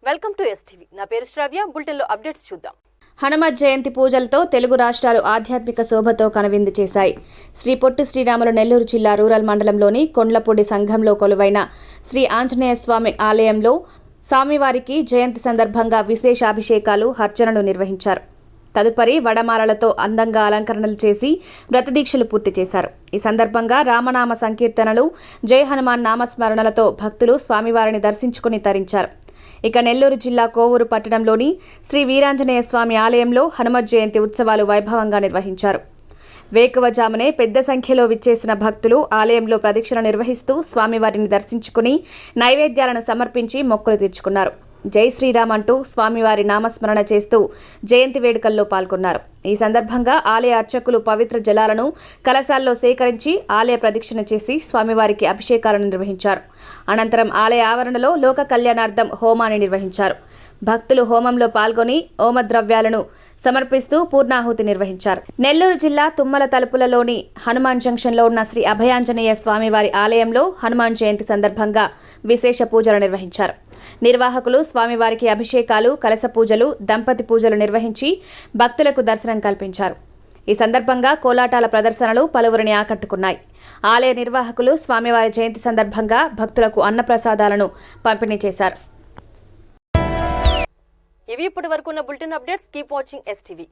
Welcome to STV. నా పేరు శ్రావ్య. బులెటిన్లో అప్డేట్స్ చూద్దాం. హనుమత్ జయంతి పూజలతో తెలుగు రాష్ట్రాలు ఆధ్యాత్మిక శోభతో కనువిందు చేశాయి. శ్రీ పొట్టి శ్రీరాములు నెల్లూరు జిల్లా రూరల్ మండలంలోని కొండ్లపూడి సంఘంలో కొలువైన శ్రీ ఆంజనేయ స్వామి ఆలయంలో స్వామివారికి జయంతి సందర్భంగా విశేష అభిషేకాలు, అర్చనలు నిర్వహించారు. తదుపరి వడమాలలతో అందంగా అలంకరణలు చేసి వ్రతదీక్షలు పూర్తి చేశారు. ఈ సందర్భంగా రామనామ సంకీర్తనలు, జై హనుమాన్ నామస్మరణలతో భక్తులు స్వామివారిని దర్శించుకుని తరించారు. ఇక నెల్లూరు జిల్లా కోవూరు పట్టణంలోని శ్రీ వీరాంజనేయ స్వామి ఆలయంలో హనుమత్ జయంతి ఉత్సవాలు వైభవంగా నిర్వహించారు. వేకువజామునే పెద్ద సంఖ్యలో విచ్చేసిన భక్తులు ఆలయంలో ప్రదక్షిణ నిర్వహిస్తూ స్వామివారిని దర్శించుకుని నైవేద్యాలను సమర్పించి మొక్కులు తీర్చుకున్నారు. జై శ్రీరామ్ అంటూ స్వామివారి నామస్మరణ చేస్తూ జయంతి వేడుకల్లో పాల్గొన్నారు. ఈ సందర్భంగా ఆలయ అర్చకులు పవిత్ర జలాలను కలశాల్లో సేకరించి ఆలయ ప్రదక్షిణ చేసి స్వామివారికి అభిషేకాలను నిర్వహించారు. అనంతరం ఆలయ ఆవరణలో లోక కళ్యాణార్థం హోమాన్ని నిర్వహించారు. భక్తులు హోమంలో పాల్గొని హోమద్రవ్యాలను సమర్పిస్తూ పూర్ణాహుతి నిర్వహించారు. నెల్లూరు జిల్లా తుమ్మల తలుపులలోని హనుమాన్ జంక్షన్లో ఉన్న శ్రీ అభయాంజనేయ స్వామివారి ఆలయంలో హనుమాన్ జయంతి సందర్భంగా విశేష పూజలు నిర్వహించారు. నిర్వాహకులు స్వామివారికి అభిషేకాలు, కలశ పూజలు, దంపతి పూజలు నిర్వహించి భక్తులకు దర్శనం కల్పించారు. ఈ సందర్భంగా కోలాటాల ప్రదర్శనలు పలువురిని ఆకట్టుకున్నాయి. ఆలయ నిర్వాహకులు స్వామివారి జయంతి సందర్భంగా భక్తులకు అన్నప్రసాదాలను పంపిణీ చేశారు. ఇవి ఇప్పటి వరకు ఉన్న bulletin updates. Keep watching STV.